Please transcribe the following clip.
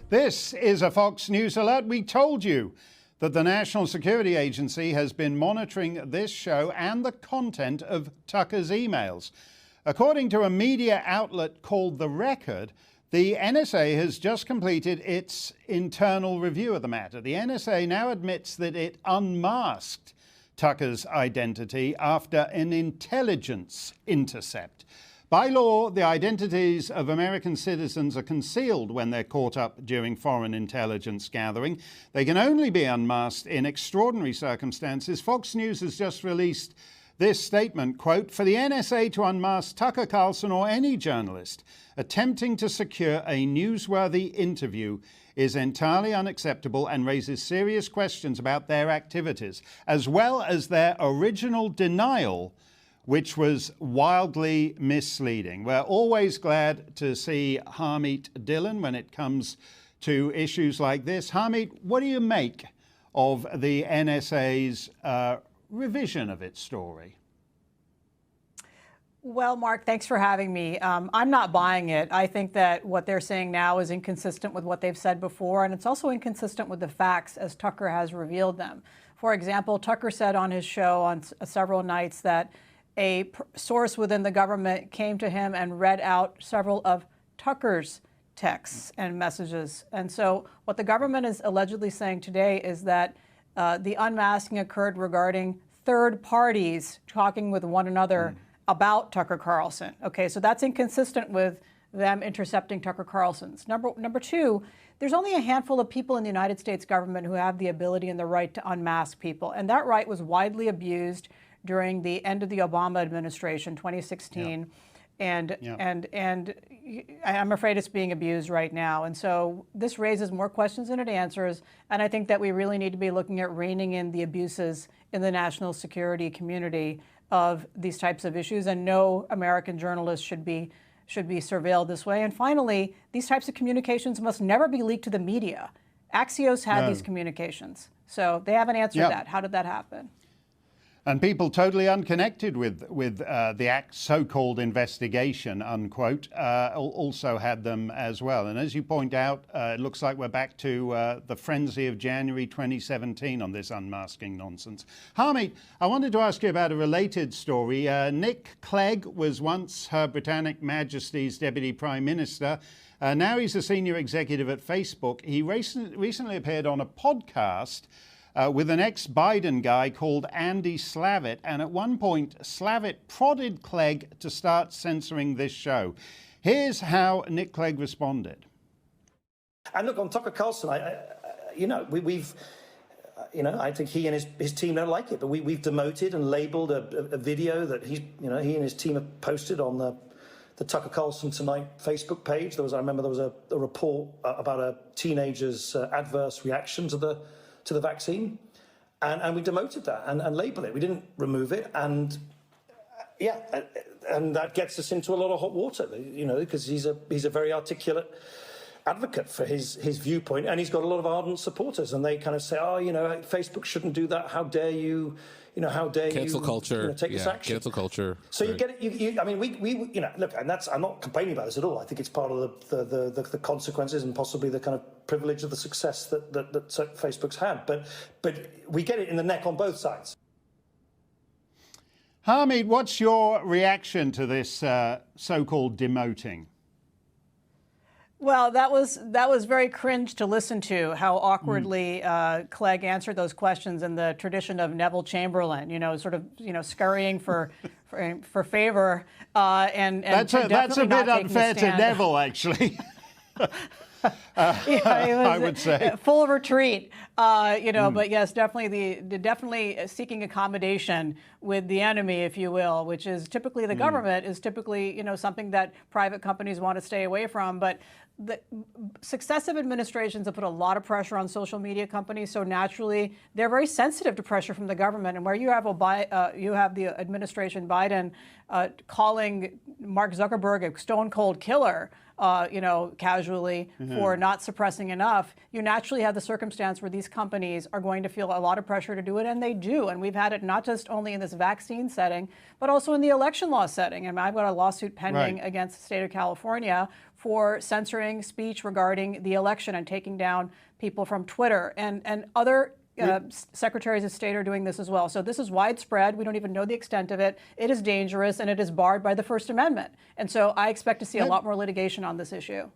This is a Fox News alert. We told you that the National Security Agency has been monitoring this show and the content of Tucker's emails. According to a media outlet called The Record, the NSA has just completed its internal review of the matter. The NSA now admits that it unmasked Tucker's identity after an intelligence intercept. By law, the identities of American citizens are concealed when they're caught up during foreign intelligence gathering. They can only be unmasked in extraordinary circumstances. Fox News has just released this statement, quote, "For the NSA to unmask Tucker Carlson or any journalist attempting to secure a newsworthy interview is entirely unacceptable and raises serious questions about their activities, as well as their original denial, which was wildly misleading." We're always glad to see Harmeet Dillon when it comes to issues like this. Harmeet, what do you make of the NSA's revision of its story? Well, Mark, thanks for having me. I'm not buying it. I think that what they're saying now is inconsistent with what they've said before, and it's also inconsistent with the facts as Tucker has revealed them. For example, Tucker said on his show on several nights that a source within the government came to him and read out several of Tucker's texts and messages. And so what the government is allegedly saying today is that the unmasking occurred regarding third parties talking with one another about Tucker Carlson. Okay, so that's inconsistent with them intercepting Tucker Carlson's. Number two, there's only a handful of people in the United States government who have the ability and the right to unmask people. And that right was widely abused during the end of the Obama administration, 2016. And I'm afraid it's being abused right now. And so this raises more questions than it answers. And I think that we really need to be looking at reining in the abuses in the national security community of these types of issues. And no American journalist should be surveilled this way. And finally, these types of communications must never be leaked to the media. Axios had these communications. So they haven't answered that. How did that happen? And people totally unconnected with the so-called investigation, unquote, also had them as well. And as you point out, it looks like we're back to the frenzy of January 2017 on this unmasking nonsense. Harmeet, I wanted to ask you about a related story. Nick Clegg was once Her Britannic Majesty's Deputy Prime Minister. Now he's a senior executive at Facebook. He recently appeared on a podcast with an ex-Biden guy called Andy Slavitt. And at one point, Slavitt prodded Clegg to start censoring this show. Here's how Nick Clegg responded. And look, on Tucker Carlson, I think he and his team don't like it, but we've demoted and labeled a video that he and his team have posted on the Tucker Carlson Tonight Facebook page. I remember there was a report about a teenager's adverse reaction to the vaccine, and we demoted that and labeled it. We didn't remove it, and that gets us into a lot of hot water, because he's a very articulate advocate for his viewpoint, and he's got a lot of ardent supporters, and they kind of say, Facebook shouldn't do that. How dare you? How dare cancel you culture? Take this action? Cancel culture. So right. You get it. I mean, we look, and I'm not complaining about this at all. I think it's part of the consequences and possibly the kind of privilege of the success that Facebook's had. But we get it in the neck on both sides. Harmeet, what's your reaction to this so-called demoting? Well, that was very cringe to listen to, how awkwardly Clegg answered those questions in the tradition of Neville Chamberlain, scurrying for favor. And that's a bit unfair to Neville, actually. I would say full retreat, but yes, definitely seeking accommodation with the enemy, if you will, which is typically the government, is typically something that private companies want to stay away from. But the successive administrations have put a lot of pressure on social media companies, so naturally they're very sensitive to pressure from the government. And where you have the administration Biden calling Mark Zuckerberg a stone cold killer, casually for not suppressing enough, you naturally have the circumstance where these companies are going to feel a lot of pressure to do it, and they do. And we've had it not just only in this vaccine setting, but also in the election law setting. And I've got a lawsuit pending against the state of California for censoring speech regarding the election and taking down people from Twitter, and other secretaries of state are doing this as well. So this is widespread. We don't even know the extent of it. It is dangerous, and it is barred by the First Amendment. And so I expect to see a lot more litigation on this issue.